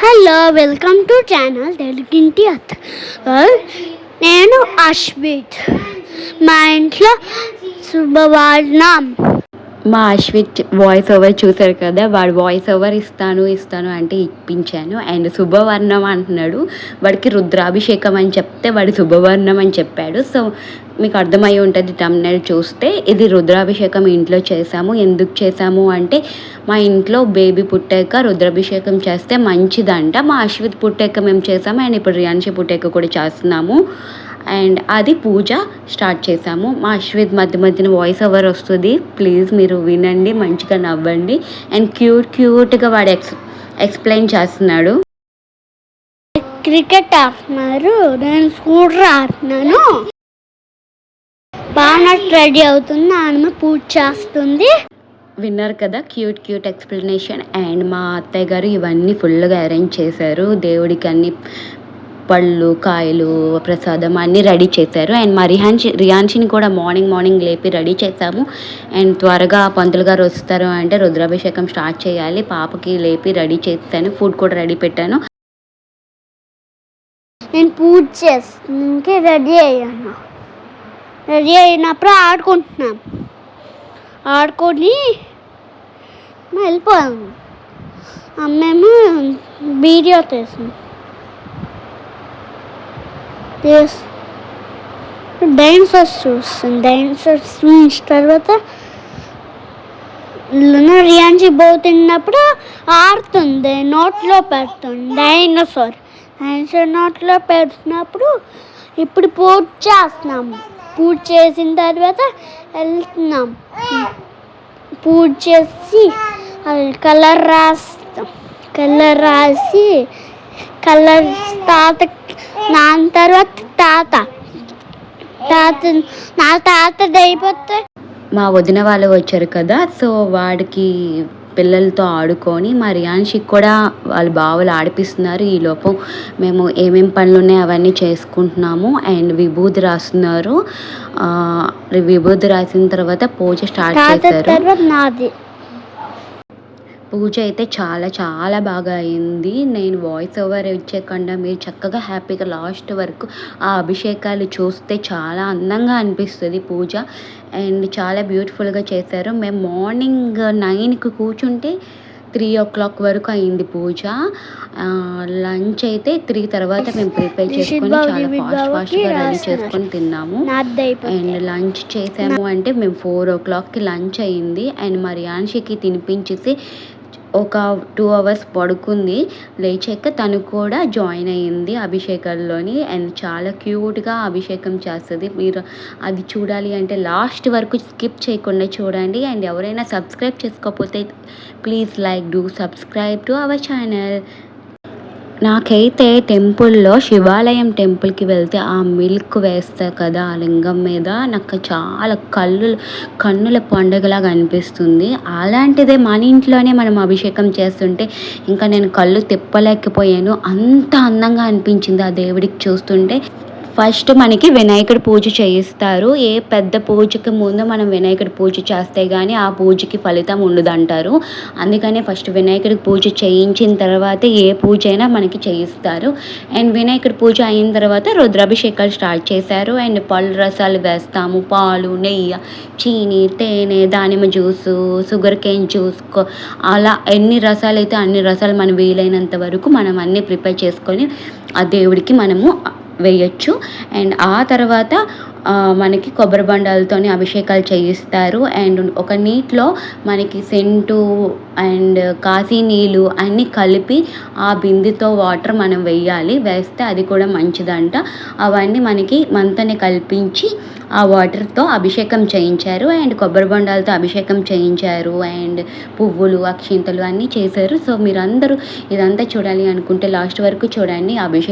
Hello welcome to channel తెలుగింటి అత్త. నేను అశ్విత్. మా ఇంట్లో శుభవార్ణం. మా అశ్విత్ వాయిస్ ఓవర్ చూసారు కదా, వాడు వాయిస్ ఓవర్ ఇస్తాను అంటే ఇప్పించాను. అండ్ శుభవర్ణం అంటున్నాడు. వాడికి రుద్రాభిషేకం అని చెప్తే వాడు శుభవర్ణం అని చెప్పాడు. సో మీకు అర్థమై ఉంటుంది తమ్నెల్ చూస్తే. ఇది రుద్రాభిషేకం ఇంట్లో చేసాము. ఎందుకు చేసాము అంటే మా ఇంట్లో బేబీ పుట్టాక రుద్రాభిషేకం చేస్తే మంచిదంట. మా అశ్విత్ పుట్టాక మేము చేసాము. అండ్ ఇప్పుడు రియాన్షి పుట్టాక కూడా చేస్తున్నాము. అండ్ అది పూజ స్టార్ట్ చేసాము. మా అశ్విత్ మధ్యన వాయిస్ ఓవర్ వస్తుంది. ప్లీజ్ మీరు వినండి, మంచిగా నవ్వండి. అండ్ క్యూట్గా వాడు ఎక్స్ప్లెయిన్ చేస్తున్నాడు. క్రికెట్ ఆడుతున్నారు, నేను స్కూటర్ ఆడుతున్నాను. బాగా రెడీ అవుతుంది, నాన్నమ్మ పూజ చేస్తుంది. విన్నారు కదా క్యూట్ ఎక్స్ప్లెనేషన్. అండ్ మా అత్తయ్య గారు ఇవన్నీ ఫుల్గా అరేంజ్ చేశారు. దేవుడికి అన్ని పళ్ళు, కాయలు, ప్రసాదం అన్నీ రెడీ చేశారు. అండ్ మా రియాన్షిని కూడా మార్నింగ్ లేపి రెడీ చేశాము. అండ్ త్వరగా పంతులు గారు వస్తారు అంటే రుద్రాభిషేకం స్టార్ట్ చేయాలి. పాపకి లేపి రెడీ చేస్తాను. ఫుడ్ కూడా రెడీ పెట్టాను. నేను పూజ చేస్తాను, రెడీ అయ్యాను. రెడీ అయినప్పుడు ఆడుకొని వెళ్ళిపోయాము. అమ్మేమో వీడియో తీసాను. డైనోసార్స్ చూస్తుంది. డైనోసార్స్ చూసిన తర్వాత రియాన్షి పోతున్నప్పుడు ఆడుతుంది, నోట్లో పెడుతుంది. డైనోసార్ నోట్లో పెడుతున్నప్పుడు ఇప్పుడు పూజ చేస్తున్నాము. పూజ చేసిన తర్వాత వెళ్తున్నాం. పూజ చేసి కలర్ రాస్తాం. కలర్ రాసి తాత నాన్న తర్వాత నా తాతది అయిపోతే మా వదిన వాళ్ళు వచ్చారు కదా, సో వాడికి పిల్లలతో ఆడుకొని మా రియాన్షికి కూడా వాళ్ళ బావలు ఆడిపిస్తున్నారు. ఈలోపు మేము ఏమేమి పనులు ఉన్నాయో అవన్నీ చేసుకుంటున్నాము. అండ్ విభూతి రాస్తున్నారు. విభూతి రాసిన తర్వాత పూజ స్టార్ట్ చేశారు. పూజ అయితే చాలా బాగా అయింది. నేను వాయిస్ ఓవర్ ఇచ్చేకుండా మీరు చక్కగా హ్యాపీగా లాస్ట్ వరకు ఆ అభిషేకాలు చూస్తే చాలా అందంగా అనిపిస్తుంది పూజ. అండ్ చాలా బ్యూటిఫుల్గా చేశారు. మేము మార్నింగ్ 9కి కూర్చుంటే 3 o'clock వరకు అయింది పూజ. లంచ్ అయితే 3 తర్వాత మేము ప్రిపేర్ చేసుకొని చాలా ఫాస్ట్గా రెడీ చేసుకొని తిన్నాము. అండ్ లంచ్ చేసాము అంటే మేము 4 o'clockకి లంచ్ అయింది. అండ్ మా రియాన్షికి తినిపించేసి ఒక 2 hours పడుకుంది. లేచాక తను కూడా జాయిన్ అయ్యింది అభిషేకంలోని. అండ్ చాలా క్యూట్గా అభిషేకం చేస్తుంది. మీరు అది చూడాలి అంటే లాస్ట్ వరకు స్కిప్ చేయకుండా చూడండి. అండ్ ఎవరైనా సబ్స్క్రైబ్ చేసుకోకపోతే please subscribe to our channel. నాకైతే టెంపుల్లో శివాలయం టెంపుల్కి వెళ్తే ఆ మిల్క్ వేస్తారు కదా ఆ లింగం మీద, నాకు చాలా కన్నుల పండుగలాగా అనిపిస్తుంది. అలాంటిదే మన ఇంట్లోనే మనం అభిషేకం చేస్తుంటే ఇంకా నేను కళ్ళు తిప్పలేకపోయాను. అంత అందంగా అనిపించింది ఆ దేవుడికి చూస్తుంటే. ఫస్ట్ మనకి వినాయకుడి పూజ చేయిస్తారు. ఏ పెద్ద పూజకి ముందు మనం వినాయకుడి పూజ చేస్తే కానీ ఆ పూజకి ఫలితం ఉండదంటారు. అందుకనే ఫస్ట్ వినాయకుడికి పూజ చేయించిన తర్వాత ఏ పూజ అయినా మనకి చేయిస్తారు. అండ్ వినాయకుడి పూజ అయిన తర్వాత రుద్రాభిషేకాలు స్టార్ట్ చేశారు. అండ్ పళ్ళు రసాలు వేస్తాము. పాలు, నెయ్యి, చీని, తేనె, దానిమ్మ జ్యూసు, షుగర్ కేన్ జ్యూస్, అలా ఎన్ని రసాలు అయితే అన్ని రసాలు మనం వీలైనంత వరకు మనం అన్నీ ప్రిపేర్ చేసుకొని ఆ దేవుడికి మనము వేయచ్చు. అండ్ ఆ తర్వాత మనకి కొబ్బరి బండాలతోని అభిషేకాలు చేయిస్తారు. అండ్ ఒక నీటిలో మనకి సెంటు అండ్ కాశీ నీళ్ళు అన్నీ కలిపి ఆ బిందెతో వాటర్ మనం వేయాలి. వేస్తే అది కూడా మంచిదంట. అవన్నీ మనకి మంతనే కల్పించి ఆ వాటర్తో అభిషేకం చేయించారు. అండ్ కొబ్బరి బొండాలతో అభిషేకం చేయించారు. అండ్ పువ్వులు, అక్షింతలు అన్నీ చేశారు. సో మీరందరూ ఇదంతా చూడాలి అనుకుంటే లాస్ట్ వరకు చూడండి. అభిషేకం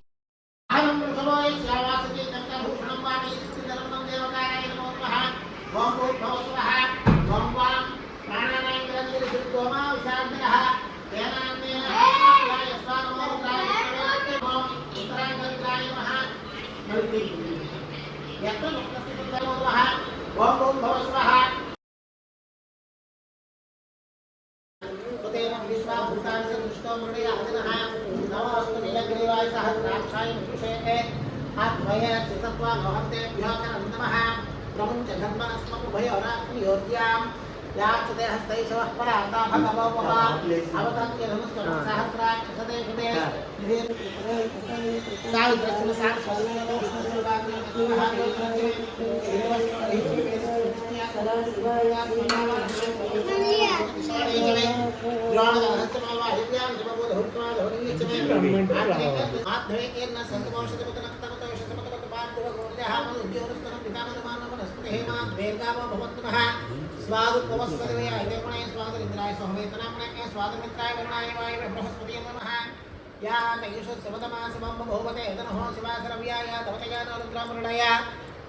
విశ్వాభూతాన్ని దృష్టో మృడయ అదినః నవ सहस्राक्षाय विषये आत्मये चित्तत्वा लोहन्ते व्याकरणं नमः प्रमुञ्च धर्मनस्मभयोरात्मयोज्यां याचते हस्तैषवः पराता भगवो मम अवतत्य धनुष्टं सहस्राक्षसदेशुदे सावित्रस्य साक्षसदेशुदे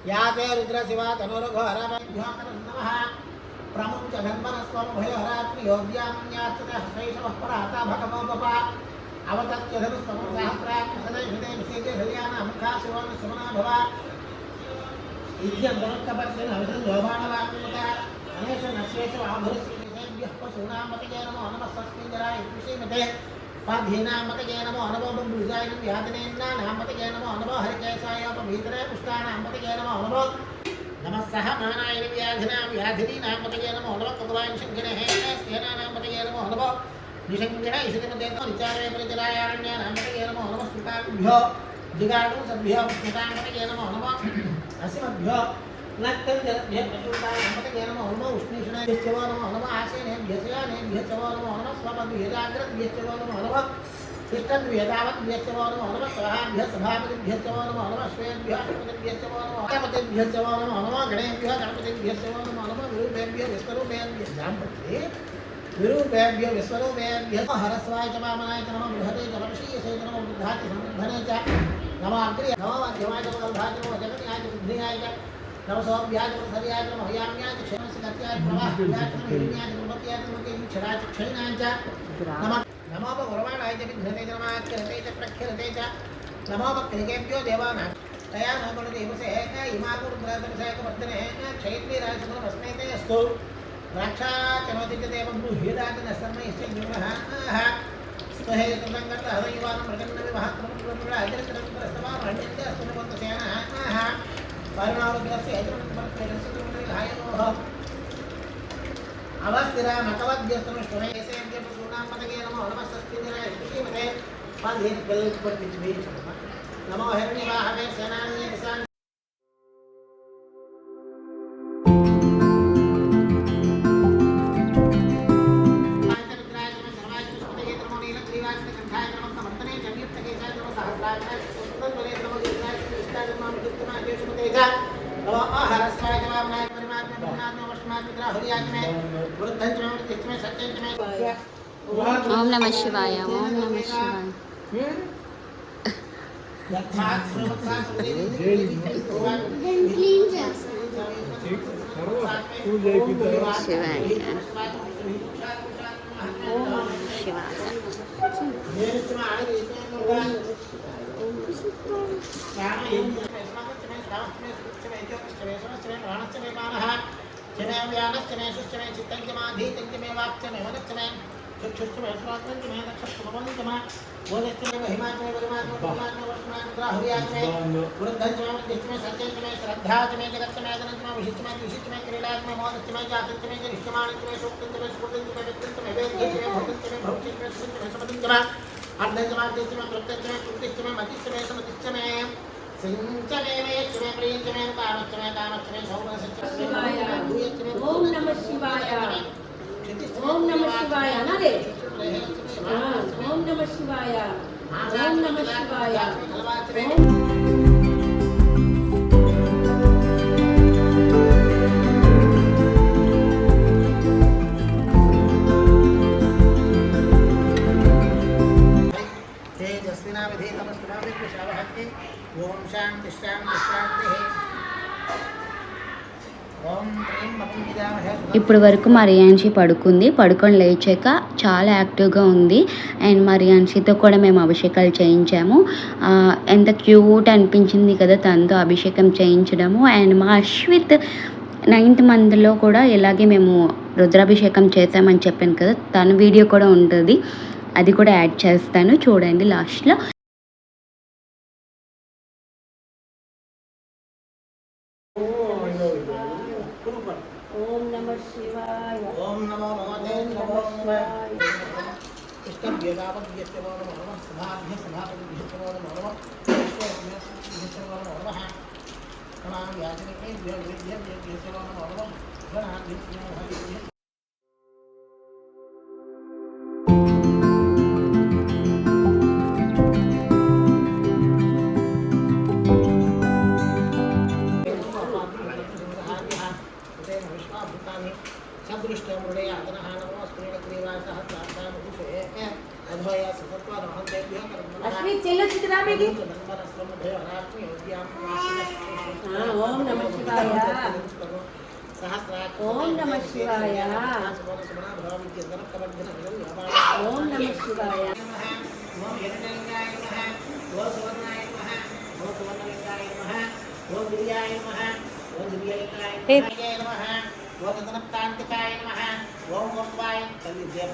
याते रुद्र शिवा तनोरघोरभ्योऽनमः प्रमुञ्च धर्मनस्वभयोरात्मयोग्याम्यास्तते हस्तैषवः पराता भगवो मम अवतत्य धनुस्तमो सहस्राक्षसदेशुदे विषेजे हल्याना मुखा शिवन् सुमना भव इत्यं धनुक्कपर्जन अविषञ्जोबाणवाक्मुता अनेश नश्येष आभुरस्येभ्यः पशूनां मतये नमो नमः सस्मिञ्जराय विषीमते पाधीनां मतये नमो नमो बम्बुजाय व्याधिनेन्द्राणां मतये नमो नमो हरिकेशाय पवित्रे पुष्टानां मतये नमो नमो नमः सह मानाय व्याधिनां व्याधिनीनां मतये नमो नमः भगवान् शङ्करः सेनानां मतये नमो नमः निशङ्करः ईशतिमते विचारे परिचरायारण्यानां मतये नमो नमः स्मृताभ्यो जिगाडु सभ्यो स्मृतां मतये नमो नमः असिमभ्यो नक्तञ्जलभ्यः प्रचुतानां मतये नमो नमः उष्णीषणेभ्यश्च वो नमो नमः आसेनेभ्यश्च वो नमो नमः स्वपद्भ्यजाग्रद्भ्यश्च वो नमो नमः तिष्ठद्भ्यतावद्भ्यश्च वो नमो नमः सभाभ्यः सभापतिभ्यश्च वो नमो नमः श्वेभ्यः अष्टपतिभ्यश्च वो नमः गणपतिभ्यश्च वो नमो नमः गणेभ्यः गणपतिभ्यश्च वो नमो नमः विरूपेभ्यः विश्वरूपेभ्यः जाम्पत्ये विरूपेभ्यः विश्वरूपेभ्यः हरस्वाय च वामनाय च नमः बृहते च वंशीयसे च नमः वृद्धाय च समृद्धने च नमः अग्र्ये नमः मध्यमाय च वल्भाय च नमः जगन्याय च बुद्धियाय च नमः सौभ्याय च प्रसर्याय च नमः याम्याय च क्षेमस्य गत्याय च प्रवाह्याय च नमः हिरण्याय च प्रपत्याय च नमः क्षराय च क्षयिनाय च नमः नमो भगवानाय च विघ्नते च नमः अख्यरते च प्रख्यरते च नमो भक्तिकेभ्यो देवानां तया न गुणदेवसे इमाकुरुद्रादर्शयकवर्धने क्षयित्रीराय सुमनमस्मै ते अस्तु राक्षाचनोति च देवं ब्रूह्यदात न सर्वैश्च गुणः स्तहे कृतङ्गत हृदयवानं प्रकन्नविवाहक्रमप्रस्तवामण्यन्तस्तुनवन्तसेनः वर्णारुद्रस्य हेतुमन्तपरस्परस्य अवस्थिरामकवद्यस्तनुष्टमेसेभ्यः मतये नमो नमः सस्मिन्दिराय श्रीमते पादेभ्यः नमो हिरण्यवाहवे सेनान्ये दिशान् ओम नमः शिवाय ओम नमः शिवाय शिवाय शिवाय ओम नमः शिवाय ओम नमः शिवाय ना रे ओम नमः शिवाय ओम नमः शिवाय ओम शांति शांति शांति ओम प्रेम मकुंदिदामहे ఇప్పుడు వరకు మరియాన్షి పడుకుంది. పడుకొని లేచాక చాలా యాక్టివ్గా ఉంది. అండ్ మరియాన్షితో కూడా మేము అభిషేకాలు చేయించాము. ఎంత క్యూట్ అనిపించింది కదా తనతో అభిషేకం చేయించడము. అండ్ మా అశ్విత్ 9th మంత్లో కూడా ఇలాగే మేము రుద్రాభిషేకం చేసామని చెప్పాను కదా, తన వీడియో కూడా ఉంటుంది, అది కూడా యాడ్ చేస్తాను చూడండి లాస్ట్లో. శివాయ ఓం నమో భగవతే నమో ఇష్టభ్యదాపద్యస్య నమో నమః సభాభ్య సభాపతిభ్యస్య నమో నమః ఇష్టభ్యస్య నమో నమః నమాం యాచనేభ్యో వేద్యభ్యస్య నమో నమః ధనాభ్యస్య నమో నమః सदृष्टमृणे आदनः नमो स्त्रीणग्रीवाय सहस्राक्षामुषे अद्वया सतत्वानहन्तेभ्यः अश्विन चलो चित्रा में की ओम नमः शिवाय ओम नमः शिवाय ओम नमः शिवाय ओम हिरण्यलिंगाय नमः ओम सुवर्णाय नमः ओम सुवर्णलिंगाय नमः ओम गिरियाय नमः ओम गिरियलिंगाय नमः ओम गगनकांतिकाय नमः ओम वंबाय तल्लिदेव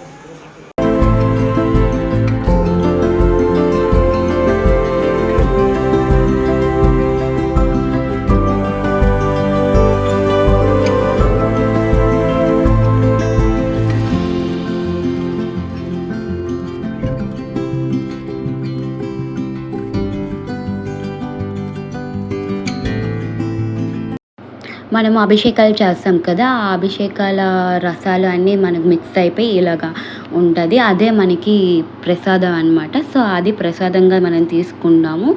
మనం అభిషేకాలు చేస్తాం కదా, ఆ అభిషేకాల రసాలు అన్నీ మనకు మిక్స్ అయిపోయి ఇలాగా ఉంటుంది. అదే మనకి ప్రసాదం అనమాట. సో అది ప్రసాదంగా మనం తీసుకున్నాము.